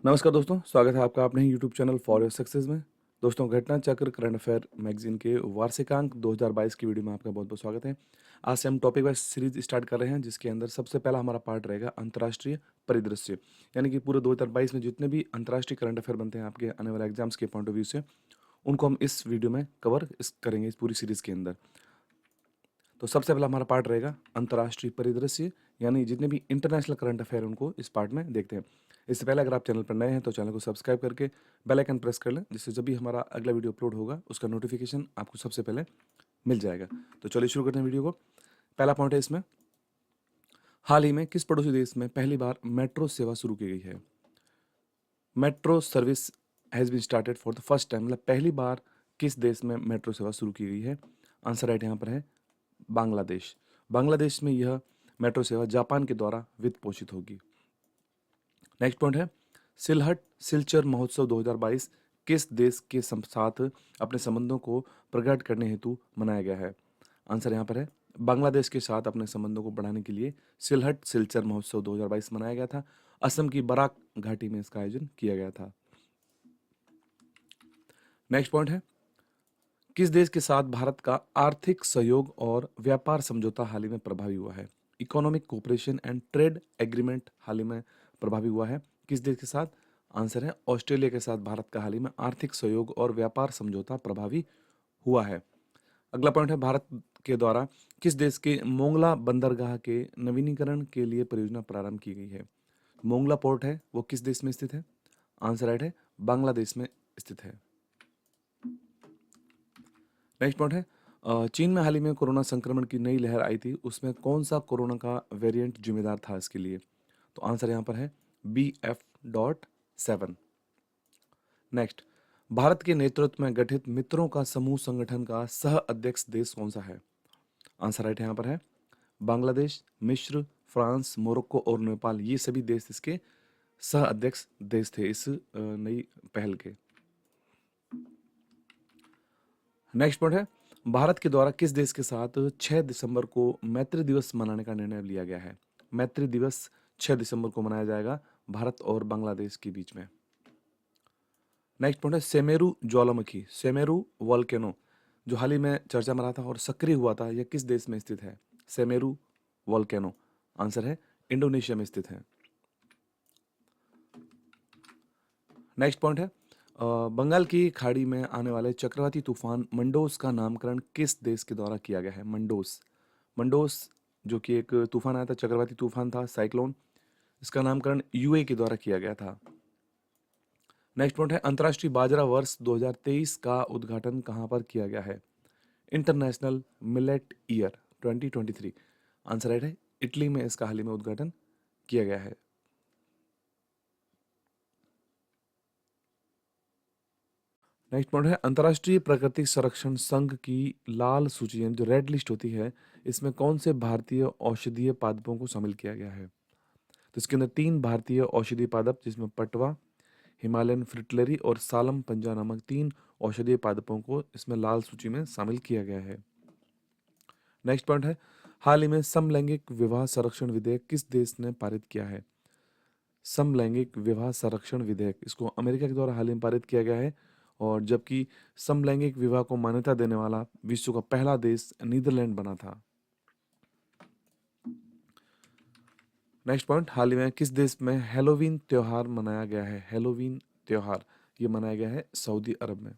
नमस्कार दोस्तों, स्वागत है आपका अपने YouTube channel for your success में। दोस्तों, घटना चक्र करंट अफेयर मैगजीन के वार्षिकांक 2022 की वीडियो में आपका बहुत बहुत स्वागत है। आज से हम टॉपिक वाइज सीरीज स्टार्ट कर रहे हैं, जिसके अंदर सबसे पहला हमारा पार्ट रहेगा अंतर्राष्ट्रीय परिदृश्य। यानी कि पूरे 2022 में जितने भी अंतर्राष्ट्रीय करंट अफेयर बनते हैं आपके आने वाले एग्जाम्स के पॉइंट ऑफ व्यू से, उनको हम इस वीडियो में कवर करेंगे इस पूरी सीरीज के अंदर। तो सबसे पहला हमारा पार्ट रहेगा अंतर्राष्ट्रीय परिदृश्य, यानी जितने भी इंटरनेशनल करंट अफेयर उनको इस पार्ट में देखते हैं। इससे पहले अगर आप चैनल पर नए हैं तो चैनल को सब्सक्राइब करके बेल आइकन प्रेस कर लें, जिससे जब भी हमारा अगला वीडियो अपलोड होगा उसका नोटिफिकेशन आपको सबसे पहले मिल जाएगा। तो चलिए शुरू करते हैं वीडियो को। पहला पॉइंट है इसमें, हाल ही में किस पड़ोसी देश में पहली बार मेट्रो सेवा शुरू की गई है? Metro service has been started for the first time, मतलब पहली बार किस देश में मेट्रो सेवा शुरू की गई है? आंसर राइट यहाँ पर है बांग्लादेश। बांग्लादेश में यह मेट्रो सेवा जापान के द्वारा वित्त पोषित होगी। नेक्स्ट पॉइंट है, सिलहट सिलचर महोत्सव 2022 किस देश के साथ अपने संबंधों को प्रकट करने हेतु मनाया गया है? आंसर यहाँ पर है बांग्लादेश के साथ अपने संबंधों को बढ़ाने के लिए सिलहट सिलचर महोत्सव 2022 मनाया गया था। असम की बराक घाटी में इसका आयोजन किया गया था। नेक्स्ट पॉइंट है, किस देश के साथ भारत का आर्थिक सहयोग और व्यापार समझौता हाल ही में प्रभावी हुआ है? Economic cooperation and trade agreement हाल ही में प्रभावी हुआ है किस देश के साथ? आंसर है ऑस्ट्रेलिया के साथ भारत का हाल ही में आर्थिक सहयोग और व्यापार समझौता प्रभावी हुआ है। अगला पॉइंट है, भारत के द्वारा किस देश के मोंगला बंदरगाह के नवीनीकरण के लिए परियोजना प्रारंभ की गई है? मोंगला पोर्ट है वो किस देश में स्थित है? आंसर राइट है बांग्लादेश में स्थित है। नेक्स्ट पॉइंट है, चीन में हाल ही में कोरोना संक्रमण की नई लहर आई थी, उसमें कौन सा कोरोना का वेरिएंट जिम्मेदार था इसके लिए? तो आंसर यहाँ पर है BF.7। नेक्स्ट, भारत के नेतृत्व में गठित मित्रों का समूह संगठन का सह अध्यक्ष देश कौन सा है? आंसर राइट यहाँ पर है बांग्लादेश, मिस्र, फ्रांस, मोरक्को और नेपाल, ये सभी देश इसके सह अध्यक्ष देश थे इस नई पहल के। नेक्स्ट पॉइंट है, भारत के द्वारा किस देश के साथ 6 दिसंबर को मैत्री दिवस मनाने का निर्णय लिया गया है? मैत्री दिवस 6 दिसंबर को मनाया जाएगा भारत और बांग्लादेश के बीच में। नेक्स्ट पॉइंट है, सेमेरू ज्वालामुखी, सेमेरू वॉल्केनो, जो हाल ही में चर्चा में रहा था और सक्रिय हुआ था, यह किस देश में स्थित है? सेमेरू वॉल्केनो, आंसर है इंडोनेशिया में स्थित है। नेक्स्ट पॉइंट है, बंगाल की खाड़ी में आने वाले चक्रवाती तूफान मंडोस का नामकरण किस देश के द्वारा किया गया है? मंडोस, मंडोस जो कि एक तूफान आया था, चक्रवाती तूफान था, साइक्लोन, इसका नामकरण यूए के द्वारा किया गया था। नेक्स्ट पॉइंट है, अंतर्राष्ट्रीय बाजरा वर्ष 2023 का उद्घाटन कहाँ पर किया गया है? International millet year 2023, answer right है इटली में इसका हाल ही में उद्घाटन किया गया है। नेक्स्ट पॉइंट है, अंतर्राष्ट्रीय प्राकृतिक संरक्षण संघ की लाल सूची जो रेड लिस्ट होती है, इसमें कौन से भारतीय औषधीय पादपों को शामिल किया गया है? तो इसके अंदर 3 भारतीय औषधीय पादप, जिसमें पटवा, हिमालयन फ्रिटलरी और सालम पंजा नामक 3 औषधीय पादपों को इसमें लाल सूची में शामिल किया गया है। नेक्स्ट पॉइंट है, हाल ही में समलैंगिक विवाह संरक्षण विधेयक किस देश ने पारित किया है? समलैंगिक विवाह संरक्षण विधेयक, इसको अमेरिका के द्वारा हाल ही में पारित किया गया है, और जबकि समलैंगिक विवाह को मान्यता देने वाला विश्व का पहला देश नीदरलैंड बना था। नेक्स्ट पॉइंट, हाल ही में किस देश में हैलोवीन त्योहार मनाया गया है? हैलोवीन त्योहार ये मनाया गया है सऊदी अरब में।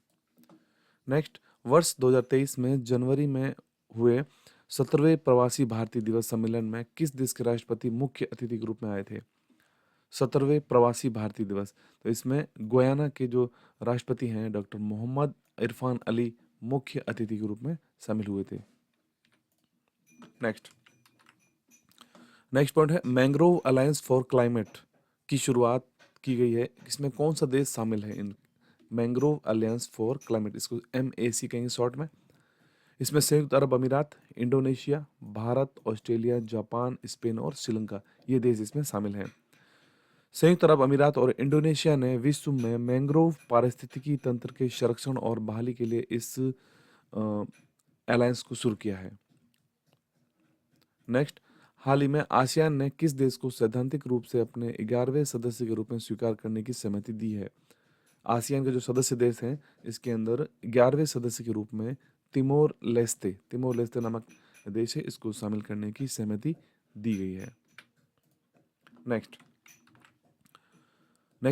नेक्स्ट, वर्ष 2023 में जनवरी में हुए 17वें प्रवासी भारतीय दिवस सम्मेलन में किस देश के राष्ट्रपति मुख्य अतिथि के रूप में आए थे? 17वें प्रवासी भारतीय दिवस, तो इसमें गुयाना के जो राष्ट्रपति हैं डॉक्टर मोहम्मद इरफान अली मुख्य अतिथि के रूप में शामिल हुए थे। नेक्स्ट, नेक्स्ट पॉइंट है, मैंग्रोव अलायंस फॉर क्लाइमेट की शुरुआत की गई है, इसमें कौन सा देश शामिल है? इन मैंग्रोव अलायंस फॉर क्लाइमेट, इसको MAC कहेंगे शॉर्ट में। इसमें संयुक्त अरब अमीरात, Indonesia, Bharat, Australia, Japan, Spain और श्रीलंका, ये देश इसमें शामिल हैं। संयुक्त अरब अमीरात और इंडोनेशिया ने विश्व में मैंग्रोव पारिस्थितिकी तंत्र के संरक्षण और बहाली के लिए इस अलायंस को शुरू किया है। नेक्स्ट, हाल ही में आसियान ने किस देश को सैद्धांतिक रूप से अपने 11वें सदस्य के रूप में स्वीकार करने की सहमति दी है? आसियान के जो सदस्य देश हैं, इसके अंदर 11वें सदस्य के रूप में तिमोर लेस्ते नामक देश है, इसको शामिल करने की सहमति दी गई है। नेक्स्ट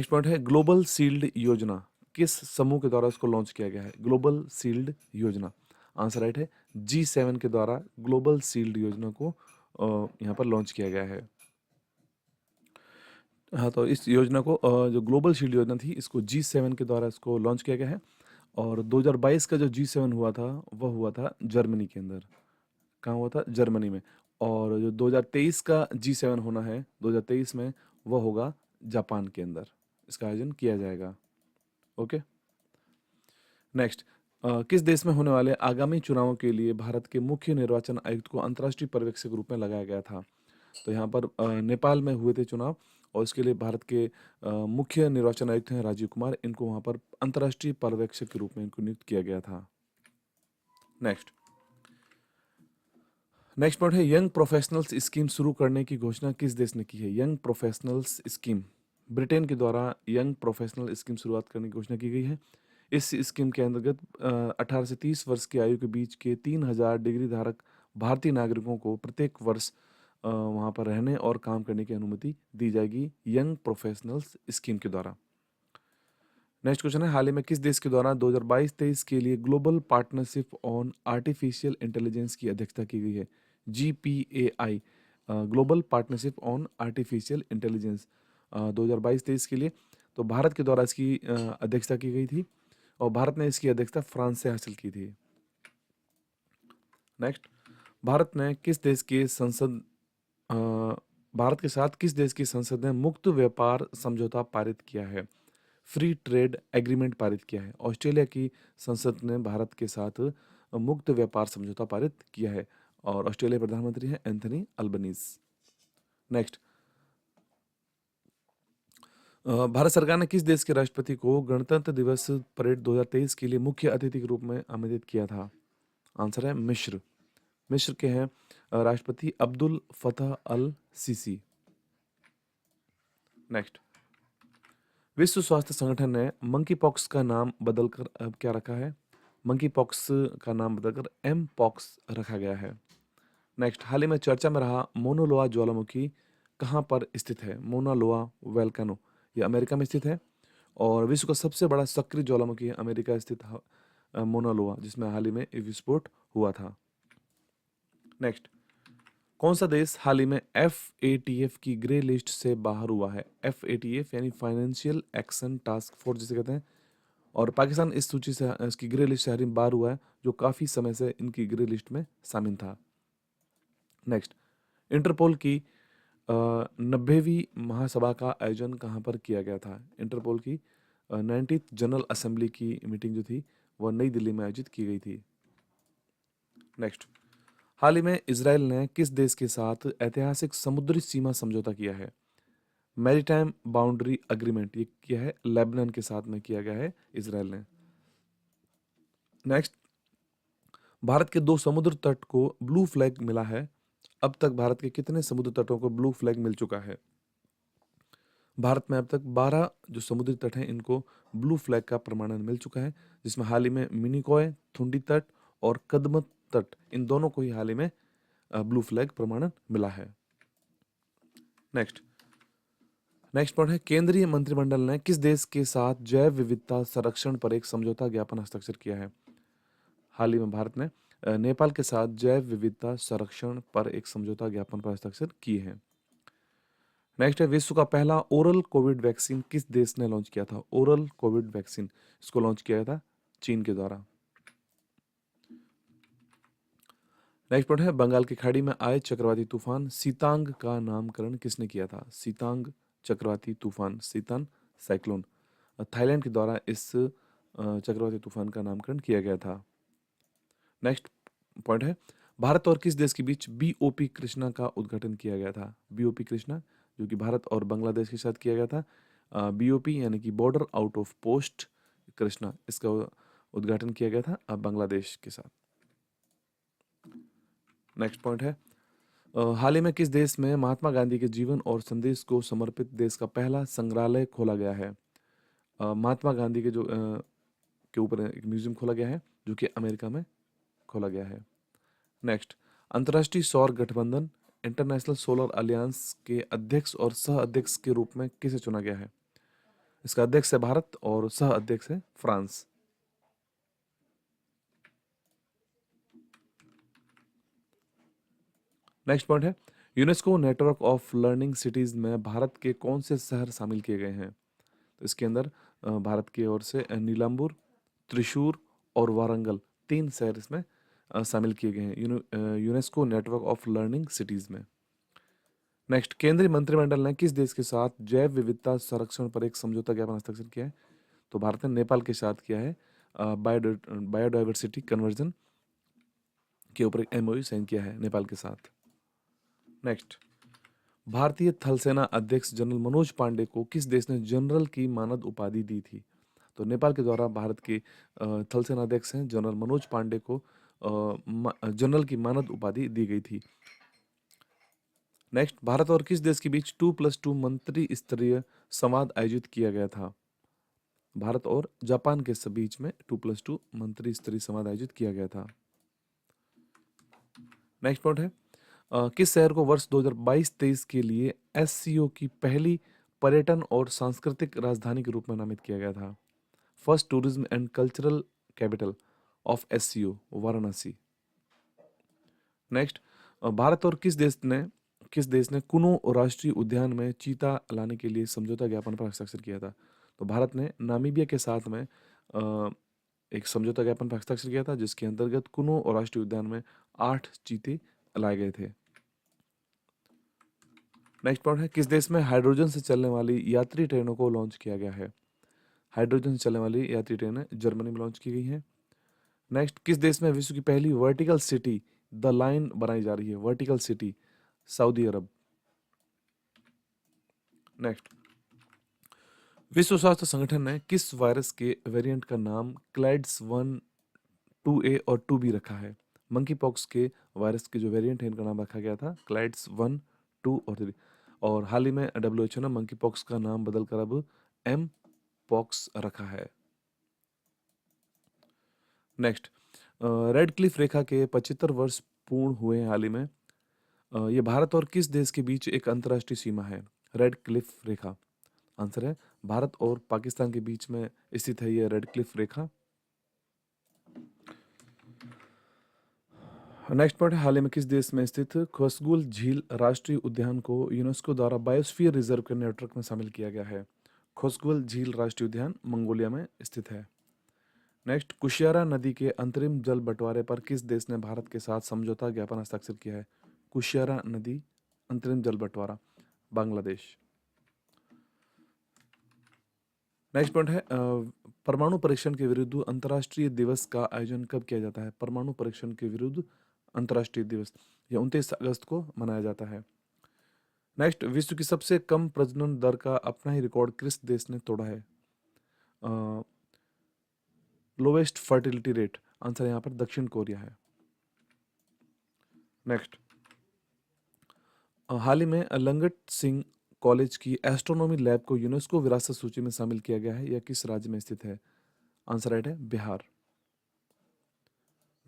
पॉइंट है ग्लोबल शील्ड योजना। किस समूह के द्वारा इसको लॉन्च किया गया है? ग्लोबल शील्ड योजना। आंसर राइट है, G7 के द्वारा ग्लोबल शील्ड योजना को यहाँ पर लॉन्च किया गया है। हाँ, तो इस योजना को जो ग्लोबल शील्ड योजना थी, इसको G7 के द्वारा इसको लॉन्च किया गया है। और 2022 का जो G7 हुआ था, वह हुआ था जर्मनी के अंदर। कहाँ हुआ था? जर्मनी में। और जो 2023 का G7 होना है 2023 में, वह होगा जापान के अंदर। इसका आयोजन किया जाएगा। ओके। नेक्स्ट, किस देश में होने वाले आगामी चुनावों के लिए भारत के मुख्य निर्वाचन आयुक्त को अंतर्राष्ट्रीय पर्यवेक्षक के रूप में लगाया गया था? तो यहाँ पर नेपाल में हुए थे चुनाव, और इसके लिए भारत के मुख्य निर्वाचन आयुक्त हैं राजीव कुमार। इनको वहाँ पर अंतर्राष्ट्रीय पर्यवेक्षक के रूप में इनको नियुक्त किया गया था। नेक्स्ट पॉइंट है यंग प्रोफेशनल्स स्कीम शुरू करने की घोषणा किस देश ने की है? यंग प्रोफेशनल्स स्कीम, ब्रिटेन के द्वारा यंग प्रोफेशनल स्कीम शुरुआत करने की घोषणा की गई है। इस स्कीम के अंतर्गत 18 से 30 वर्ष की आयु के बीच के 3000 डिग्री धारक भारतीय नागरिकों को प्रत्येक वर्ष वहाँ पर रहने और काम करने की अनुमति दी जाएगी यंग प्रोफेशनल्स स्कीम के द्वारा। नेक्स्ट क्वेश्चन है, हाल ही में किस देश के द्वारा 2022-23 के लिए global partnership on artificial intelligence की अध्यक्षता की गई है? GPAI, global partnership on artificial intelligence 2022-23 के लिए। तो भारत के द्वारा इसकी अध्यक्षता की गई थी, और भारत ने इसकी अध्यक्षता फ्रांस से हासिल की थी। नेक्स्ट, भारत ने किस देश के संसद अ, भारत के साथ किस देश की संसद ने मुक्त व्यापार समझौता पारित किया है? फ्री ट्रेड एग्रीमेंट पारित किया है। ऑस्ट्रेलिया की संसद ने भारत के साथ मुक्त व्यापार समझौता पारित किया है, और ऑस्ट्रेलिया प्रधानमंत्री हैं एंथनी अल्बनीज। नेक्स्ट, भारत सरकार ने किस देश के राष्ट्रपति को गणतंत्र दिवस परेड 2023 के लिए मुख्य अतिथि के रूप में आमंत्रित किया था? आंसर है मिस्र के हैं राष्ट्रपति अब्दुल फतह अल सीसी। नेक्स्ट, विश्व स्वास्थ्य संगठन ने मंकी पॉक्स का नाम बदलकर अब क्या रखा है? मंकी पॉक्स का नाम बदलकर एम पॉक्स रखा गया है। नेक्स्ट, हाल ही में चर्चा में रहा मोना लोआ ज्वालामुखी कहाँ पर स्थित है? मोना लोआ वोल्केनो, ये अमेरिका में स्थित है, और विश्व का सबसे बड़ा सक्रिय ज्वालामुखी है अमेरिका स्थित मोना लोआ, जिसमें हाल ही में एक विस्फोट हुआ था। नेक्स्ट, कौन सा देश हाल ही में FATF की ग्रे लिस्ट से बाहर हुआ है? FATF यानी फाइनेंशियल एक्शन टास्क फोर्स जिसे कहते हैं, और पाकिस्तान इस सूची से इसकी ग्रे लिस्ट से हाल ही में बाहर हुआ है, जो काफ़ी समय से इनकी ग्रे लिस्ट में शामिल था। नेक्स्ट, इंटरपोल की 90वीं महासभा का आयोजन कहाँ पर किया गया था? इंटरपोल की 90th जनरल असेंबली की मीटिंग जो थी, वह नई दिल्ली में आयोजित की गई थी। नेक्स्ट, हाल ही में इसराइल ने किस देश के साथ ऐतिहासिक समुद्री सीमा समझौता किया है? मैरीटाइम बाउंड्री अग्रीमेंट, ये किया है लेबनान के साथ में किया गया है इसराइल ने। नेक्स्ट, भारत के 2 समुद्र तट को ब्लू फ्लैग मिला है। अब तक भारत के कितने समुद्र तटों को ब्लू फ्लैग मिल चुका है? भारत में अब तक 12 जो समुद्री तट हैं, इनको ब्लू फ्लैग का प्रमाणन मिल चुका है, जिसमें हाल ही में मिनिकॉय, थुंडी तट और कदमत तट, इन दोनों को ही हाल ही में ब्लू फ्लैग प्रमाणन मिला है। नेक्स्ट पॉइंट है, केंद्रीय मंत्रिमंडल ने किस देश के साथ जैव विविधता संरक्षण पर एक समझौता ज्ञापन हस्ताक्षर किया है? हाल ही में भारत ने नेपाल के साथ जैव विविधता संरक्षण पर एक समझौता ज्ञापन पर हस्ताक्षर किए हैं। नेक्स्ट है, विश्व का पहला ओरल कोविड वैक्सीन किस देश ने लॉन्च किया था? ओरल कोविड वैक्सीन, इसको लॉन्च किया था चीन के द्वारा। नेक्स्ट पॉइंट है, बंगाल की खाड़ी में आए चक्रवाती तूफान सीतांग का नामकरण किसने किया था? सीतांग चक्रवाती तूफान, सीतान साइक्लोन, थाईलैंड के द्वारा इस चक्रवाती तूफान का नामकरण किया गया था। नेक्स्ट पॉइंट है, भारत और किस देश के बीच BOP कृष्णा का उद्घाटन किया गया था? BOP कृष्णा, जो कि भारत और बांग्लादेश के साथ किया गया था। BOP यानी कि border out of post Krishna, इसका उद्घाटन किया गया था बांग्लादेश के साथ। नेक्स्ट पॉइंट है, हाल ही में किस देश में महात्मा गांधी के जीवन और संदेश को समर्पित देश का पहला संग्रहालय खोला गया है? महात्मा गांधी के के ऊपर एक म्यूजियम खोला गया है जो कि अमेरिका में खोला गया है। नेक्स्ट, अंतर्राष्ट्रीय सौर गठबंधन इंटरनेशनल सोलर अलियंस के अध्यक्ष और सह अध्यक्ष के रूप में किसे चुना गया है? इसका अध्यक्ष है भारत और सह अध्यक्ष है फ्रांस। नेक्स्ट पॉइंट है, UNESCO network of learning cities में भारत के कौन से शहर शामिल किए गए हैं? तो इसके अंदर भारत की ओर से नीलांबूर, त्रिशूर और वारंगल, 3 शहर इसमें शामिल किए गए हैं UNESCO network of learning cities में। नेक्स्ट, केंद्रीय मंत्रिमंडल ने किस देश के साथ जैव विविधता संरक्षण पर एक समझौता ज्ञापन हस्ताक्षर किया है? तो भारत ने नेपाल के साथ किया है। बायोडाइवर्सिटी कन्वर्जन के ऊपर एक एमओयू साइन किया है नेपाल के साथ। नेक्स्ट, भारतीय थल सेना अध्यक्ष जनरल मनोज पांडे को किस देश ने जनरल की मानद उपाधि दी थी? नेपाल के द्वारा भारत के थल सेना अध्यक्ष हैं जनरल मनोज पांडे को जनरल की मानद उपाधि दी गई थी। नेक्स्ट, भारत और किस देश के बीच 2+2 मंत्री स्तरीय संवाद आयोजित किया गया था? भारत और जापान के बीच में 2+2 मंत्री स्तरीय संवाद आयोजित किया गया था। नेक्स्ट पॉइंट है, किस शहर को वर्ष 2022-23 के लिए एससीओ की पहली पर्यटन और सांस्कृतिक राजधानी के रूप में नामित किया गया था? First tourism and cultural capital of SCO, Varanasi. Next, Bharat और किस देश ने कुनो राष्ट्रीय उद्यान में चीता लाने के लिए समझौता ज्ञापन पर हस्ताक्षर किया था? तो भारत ने नामीबिया के साथ में एक समझौता ज्ञापन पर हस्ताक्षर किया था जिसके अंतर्गत कुनो राष्ट्रीय उद्यान में 8 चीते लाए गए थे। नेक्स्ट पॉइंट है, किस देश में हाइड्रोजन से चलने वाली यात्री ट्रेनों को लॉन्च किया गया है? हाइड्रोजन से चलने वाली यात्री ट्रेनें जर्मनी में लॉन्च की गई हैं। नेक्स्ट, किस देश में विश्व की पहली वर्टिकल सिटी द लाइन बनाई जा रही है? वर्टिकल सिटी, सऊदी अरब। नेक्स्ट, विश्व स्वास्थ्य संगठन ने किस वायरस के वेरिएंट का नाम क्लाइड्स 1, 2A और 2B रखा है? मंकी पॉक्स के वायरस के जो वेरिएंट है इनका नाम रखा गया था क्लाइड्स 1, 2 और 3। और हाल ही में WHO ने मंकी पॉक्स का नाम बदलकर अब एम पॉक्स रखा है। नेक्स्ट, रेड क्लिफ रेखा के 75 वर्ष पूर्ण हुए हाल ही में। ये भारत और किस देश के बीच एक अंतर्राष्ट्रीय सीमा है? रेड क्लिफ रेखा। आंसर है भारत और पाकिस्तान के बीच में स्थित है ये रेड क्लिफ रेखा। नेक्स्ट पॉइंट है, हाल ही में किस देश में स्थित खसगुल झील राष्ट्रीय उद्यान को यूनेस्को द्वारा बायोस्फीयर रिजर्व के नेटवर्क में शामिल किया गया है? खसगुल झील राष्ट्रीय उद्यान मंगोलिया में स्थित है। नेक्स्ट, कुशियारा नदी के अंतरिम जल बंटवारे पर किस देश ने भारत के साथ समझौता ज्ञापन हस्ताक्षर किया है? कुशियारा नदी अंतरिम जल बंटवारा, बांग्लादेश। नेक्स्ट पॉइंट है, परमाणु परीक्षण के विरुद्ध अंतर्राष्ट्रीय दिवस का आयोजन कब किया जाता है? परमाणु परीक्षण के विरुद्ध अंतर्राष्ट्रीय दिवस यह 29 अगस्त को मनाया जाता है। नेक्स्ट, विश्व की सबसे कम प्रजनन दर का अपना ही रिकॉर्ड किस देश ने तोड़ा है? लोवेस्ट फर्टिलिटी रेट, आंसर यहाँ पर दक्षिण कोरिया है। नेक्स्ट, हाल ही में लंगट सिंह कॉलेज की एस्ट्रोनॉमी लैब को यूनेस्को विरासत सूची में शामिल किया गया है। यह किस राज्य में स्थित है? आंसर राइट है बिहार।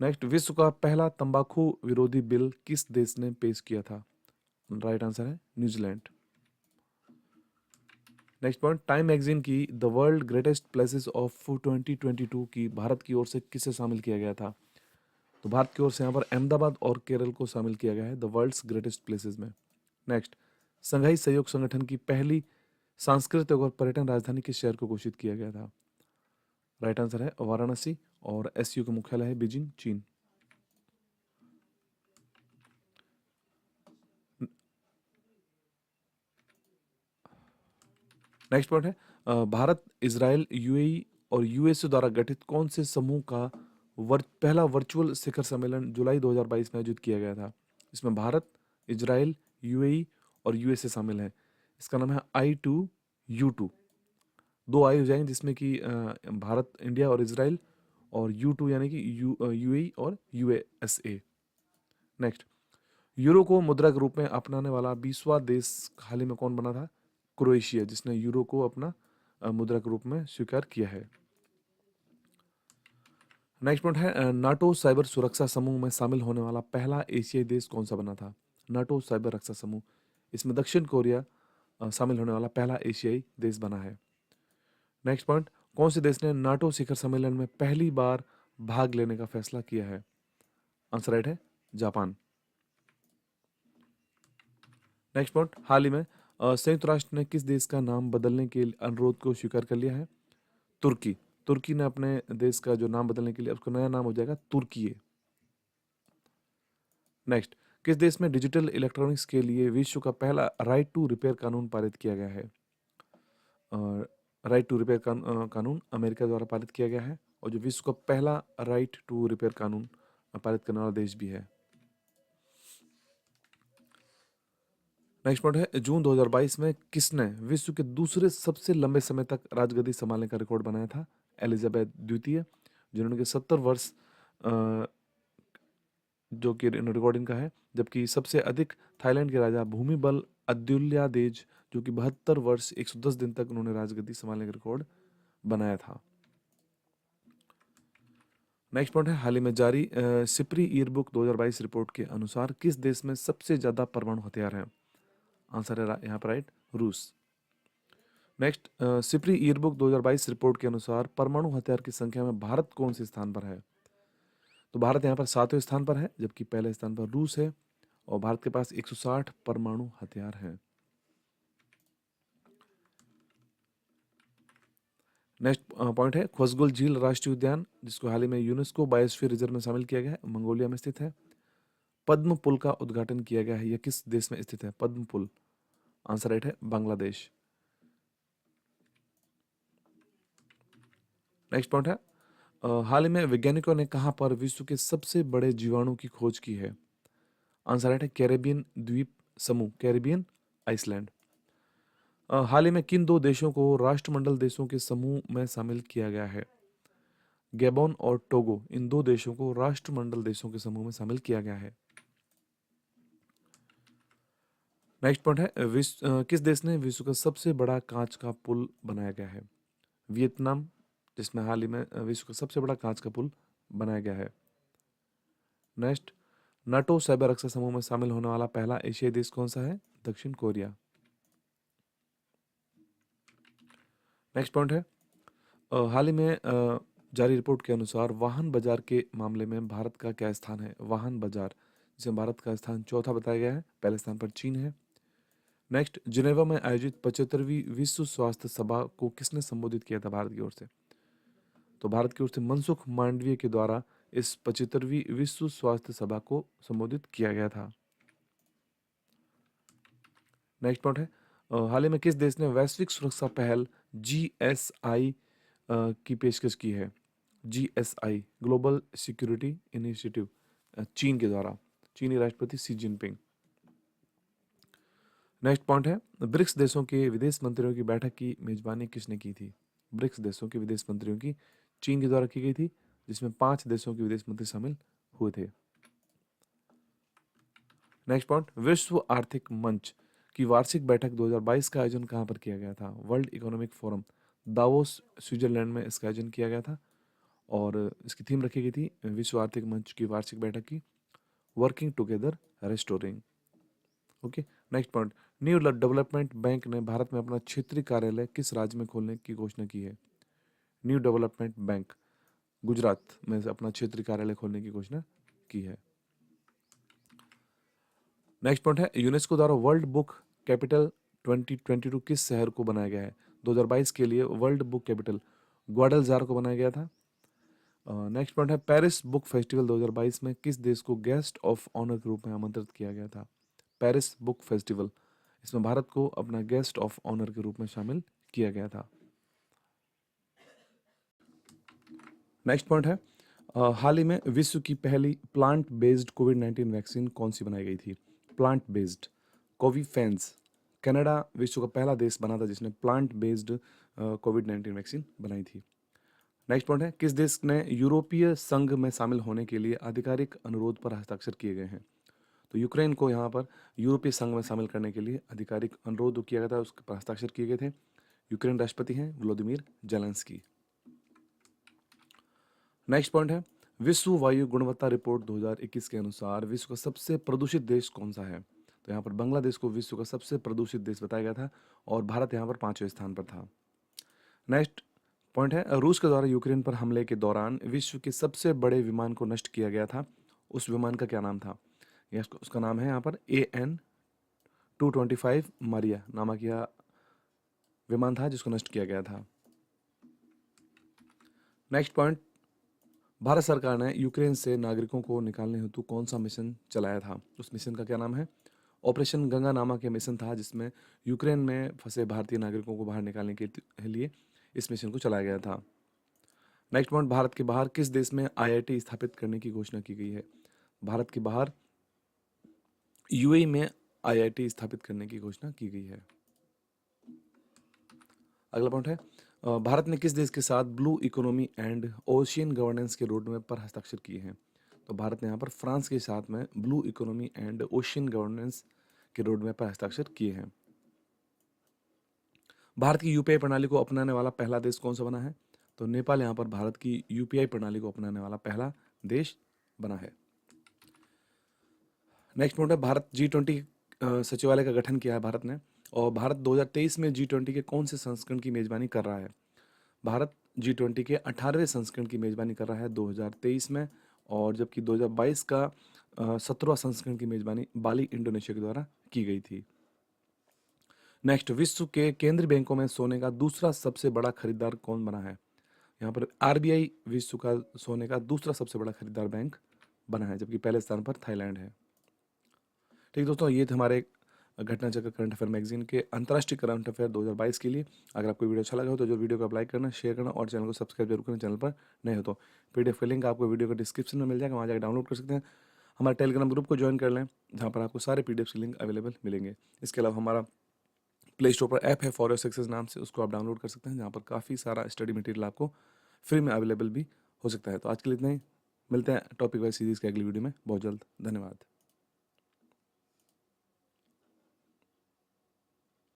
नेक्स्ट, विश्व का पहला तंबाकू विरोधी बिल किस देश ने पेश किया था? राइट आंसर है New Zealand. Next point, time magazine की the world greatest places of 2022 की भारत की ओर से किसे शामिल किया गया था? तो भारत की ओर से यहाँ पर अहमदाबाद और केरल को शामिल किया गया है द वर्ल्ड्स ग्रेटेस्ट प्लेसेस में। नेक्स्ट, संघाई सहयोग संगठन की पहली सांस्कृतिक और पर्यटन राजधानी किस शहर को घोषित किया गया था? राइट आंसर है वाराणसी और एससीओ का मुख्यालय है बीजिंग, चीन। नेक्स्ट पॉइंट है, भारत, इजराइल, यूएई और यूएसए द्वारा गठित कौन से समूह का पहला वर्चुअल शिखर सम्मेलन जुलाई 2022 में आयोजित किया गया था? इसमें भारत, इजराइल, यूएई और यूएसए शामिल है। इसका नाम है I2U2। 2 आई हो जाएंगे जिसमें कि भारत, इंडिया और इजराइल, और U2 यानी कि यूएई और यूएसए। नेक्स्ट, यूरो को मुद्रा के रूप में अपनाने वाला 20वां देश हाल ही में कौन बना था? क्रोएशिया, जिसने यूरो को अपना मुद्रा के रूप में स्वीकार किया है। नेक्स्ट पॉइंट है नाटो साइबर सुरक्षा समूह में शामिल होने वाला पहला एशियाई देश कौन सा बना था? नाटो साइबर रक्षा समूह, इसमें दक्षिण कोरिया शामिल होने वाला पहला एशियाई देश बना है। नेक्स्ट पॉइंट, कौन से देश ने नाटो शिखर सम्मेलन में पहली बार भाग लेने का फैसला किया है? आंसर राइट है जापान। नेक्स्ट पॉइंट, हाल ही में संयुक्त राष्ट्र ने किस देश का नाम बदलने के अनुरोध को स्वीकार कर लिया है? तुर्की। तुर्की ने अपने देश का जो नाम बदलने के लिए उसका नया नाम हो जाएगा तुर्की। नेक्स्ट, किस देश में डिजिटल इलेक्ट्रॉनिक्स के लिए विश्व का पहला राइट टू रिपेयर कानून पारित किया गया है? राइट टू रिपेयर कानून अमेरिका द्वारा पारित किया गया है, और जो विश्व का पहला राइट टू रिपेयर कानून पारित करने वाला देश भी है। नेक्स्ट पॉइंट है जून 2022 में किसने विश्व के दूसरे सबसे लंबे समय तक राजगद्दी संभालने का रिकॉर्ड बनाया था? एलिजाबेथ द्वितीय, जिन्होंने कि 70 वर्ष जो कि रिकॉर्ड इनका है, जबकि सबसे अधिक थाईलैंड के राजा भूमिबल अद्युल्यादेज, जो कि 72 वर्ष 110 दिन तक उन्होंने राजगद्दी संभालने का रिकॉर्ड बनाया था। नेक्स्ट पॉइंट है हाल ही में जारी सिप्री ईयरबुक 2022 रिपोर्ट के अनुसार किस देश में सबसे ज्यादा परमाणु हथियार हैं? आंसर है यहाँ पर राइट, रूस। नेक्स्ट, सिप्री ईयरबुक 2022 रिपोर्ट के अनुसार परमाणु हथियार की संख्या में भारत कौन से स्थान पर है? तो भारत यहाँ पर 7वें स्थान पर है, जबकि पहले स्थान पर रूस है, और भारत के पास 160 परमाणु हथियार हैं। नेक्स्ट पॉइंट है खोसगुल झील राष्ट्रीय उद्यान, जिसको हाल ही में यूनेस्को बायोस्फीयर रिजर्व में शामिल किया गया है, मंगोलिया में स्थित है। पद्म पुल का उद्घाटन किया गया है, यह किस देश में स्थित है? पद्म पुल, आंसर राइट है बांग्लादेश। नेक्स्ट पॉइंट है हाल ही में वैज्ञानिकों ने कहां पर विश्व के सबसे बड़े जीवाणु की खोज की है? आंसर राइट है कैरेबियन द्वीप समूह, कैरेबियन आइसलैंड। हाल ही में किन दो देशों को राष्ट्रमंडल देशों के समूह में शामिल किया गया है? गैबोन और टोगो, इन दो देशों को राष्ट्रमंडल देशों के समूह में शामिल किया गया है। नेक्स्ट पॉइंट है किस देश ने विश्व का सबसे बड़ा कांच का पुल बनाया गया है? वियतनाम, जिसमें हाल ही में विश्व का सबसे बड़ा कांच का पुल बनाया गया है। नेक्स्ट, नाटो साइबर रक्षा समूह में शामिल होने वाला पहला एशियाई देश कौन सा है? दक्षिण कोरिया। नेक्स्ट पॉइंट है हाल ही में जारी रिपोर्ट के अनुसार वाहन बाजार के मामले में भारत का क्या स्थान है? वाहन बाजार, जिसमें भारत का स्थान चौथा बताया गया है, पहले स्थान पर चीन है। नेक्स्ट, जिनेवा में आयोजित 75वीं विश्व स्वास्थ्य सभा को किसने संबोधित किया था भारत की ओर से? तो भारत की ओर से मनसुख मांडविय के द्वारा इस 75वीं विश्व स्वास्थ्य सभा को संबोधित किया गया था। नेक्स्ट पॉइंट है हाल ही में किस देश ने वैश्विक सुरक्षा पहल GSI की पेशकश की है? GSI, ग्लोबल सिक्योरिटी इनिशिएटिव, चीन के द्वारा, चीनी राष्ट्रपति शी जिनपिंग। नेक्स्ट पॉइंट है ब्रिक्स देशों के विदेश मंत्रियों की बैठक की मेजबानी किसने की थी? ब्रिक्स देशों के विदेश मंत्रियों की चीन के द्वारा की गई थी, जिसमें 5 देशों के विदेश मंत्री शामिल हुए थे। नेक्स्ट पॉइंट, विश्व आर्थिक मंच की वार्षिक बैठक 2022 का आयोजन कहाँ पर किया गया था? World economic forum, Davos, Switzerland में इसका आयोजन किया गया था, और इसकी थीम रखी गई थी विश्व आर्थिक मंच की वार्षिक बैठक की working together restoring. Okay. Next point, new development bank ने भारत में अपना क्षेत्रीय कार्यालय किस राज्य में खोलने की घोषणा की है? न्यू डेवलपमेंट बैंक गुजरात में अपना क्षेत्रीय कार्यालय खोलने की घोषणा की है। नेक्स्ट पॉइंट है यूनेस्को द्वारा वर्ल्ड बुक कैपिटल 2022 किस शहर को बनाया गया है? 2022 के लिए वर्ल्ड बुक कैपिटल ग्वाडलजार को बनाया गया था। नेक्स्ट पॉइंट है पेरिस बुक फेस्टिवल 2022 में किस देश को गेस्ट ऑफ ऑनर के रूप में आमंत्रित किया गया था? पेरिस बुक फेस्टिवल, इसमें भारत को अपना गेस्ट ऑफ ऑनर के रूप में शामिल किया गया था। नेक्स्ट पॉइंट है हाल ही में विश्व की पहली प्लांट बेस्ड कोविड-19 वैक्सीन कौन सी बनाई गई थी? प्लांट बेस्ड कोविफेंस, कनाडा विश्व का पहला देश बना था जिसने प्लांट बेस्ड कोविड-19 वैक्सीन बनाई थी। नेक्स्ट पॉइंट है किस देश ने यूरोपीय संघ में शामिल होने के लिए आधिकारिक अनुरोध पर हस्ताक्षर किए गए हैं? तो यूक्रेन को यहाँ पर यूरोपीय संघ में शामिल करने के लिए आधिकारिक अनुरोध किया गया था, उसके पर हस्ताक्षर किए गए थे। यूक्रेन राष्ट्रपति हैं व्लादिमीर जेलेंस्की। नेक्स्ट पॉइंट है, विश्व वायु गुणवत्ता रिपोर्ट 2021 के अनुसार विश्व का सबसे प्रदूषित देश कौन सा है? तो यहाँ पर बांग्लादेश को विश्व का सबसे प्रदूषित देश बताया गया था और भारत यहाँ पर 5वें स्थान पर था। नेक्स्ट पॉइंट है, रूस के द्वारा यूक्रेन पर हमले के दौरान विश्व के सबसे बड़े विमान को नष्ट किया गया था। उस विमान का क्या नाम था? उसका नाम है यहाँ पर AN-225 मारिया नामक यह विमान था जिसको नष्ट किया गया था। नेक्स्ट पॉइंट, भारत सरकार ने यूक्रेन से नागरिकों को निकालने हेतु कौन सा मिशन चलाया था? उस मिशन का क्या नाम है? ऑपरेशन गंगा नामक यह मिशन था जिसमें यूक्रेन में फंसे भारतीय नागरिकों को बाहर निकालने के लिए इस मिशन को चलाया गया था। नेक्स्ट पॉइंट, भारत के बाहर किस देश में IIT स्थापित करने की घोषणा की गई है? भारत के बाहर UAE में IIT स्थापित करने की घोषणा की गई है। अगला पॉइंट है, भारत ने किस देश के साथ blue economy and ocean governance के रोड मैप पर हस्ताक्षर किए हैं? तो भारत ने यहाँ पर फ्रांस के साथ में blue economy and ocean governance के रोड मैप पर हस्ताक्षर किए हैं। भारत की UPI प्रणाली को अपनाने वाला पहला देश कौन सा बना है? तो नेपाल यहाँ पर भारत की UPI प्रणाली को अपनाने वाला पहला देश बना है। नेक्स्ट पॉइंट है, भारत G20 सचिवालय का गठन किया है भारत ने, और भारत 2023 में G20 के कौन से संस्करण की मेजबानी कर रहा है? भारत G20 के 18वें संस्करण की मेजबानी कर रहा है 2023 में, और जबकि 2022 का 17वां संस्करण की मेजबानी बाली इंडोनेशिया के द्वारा की गई थी। नेक्स्ट, विश्व के केंद्रीय बैंकों में सोने का दूसरा सबसे बड़ा खरीदार कौन बना है? यहाँ पर RBI विश्व का सोने का दूसरा सबसे बड़ा खरीदार बैंक बना है, जबकि पहले स्थान पर थाईलैंड है। ठीक दोस्तों, ये थे हमारे घटना चक्र करंट अफेयर मैगजीन के अंतर्राष्ट्रीय करंट अफेयर 2022 के लिए। अगर आपको वीडियो अच्छा लगा हो तो जो वीडियो को आप लाइक करना, शेयर करना और चैनल को सब्सक्राइब जरूर करना चैनल पर नए हो तो। PDF का लिंक आपको वीडियो का डिस्क्रिप्शन में मिल जाएगा, वहाँ जाकर डाउनलोड कर सकते हैं। हमारे टेलीग्राम ग्रुप को ज्वाइन कर लें, जहाँ पर आपको सारे PDFs के लिंक अवेलेबल मिलेंगे। इसके अलावा हमारा प्ले स्टोर पर ऐप है फॉर योर सक्सेस नाम से, उसको आप डाउनलोड कर सकते हैं, जहाँ पर काफ़ी सारा स्टडी मटेरियल आपको फ्री में अवेलेबल भी हो सकता है। तो आज के लिए इतना ही, मिलते हैं टॉपिक वाइज सीरीज़ के अगली वीडियो में बहुत जल्द। धन्यवाद।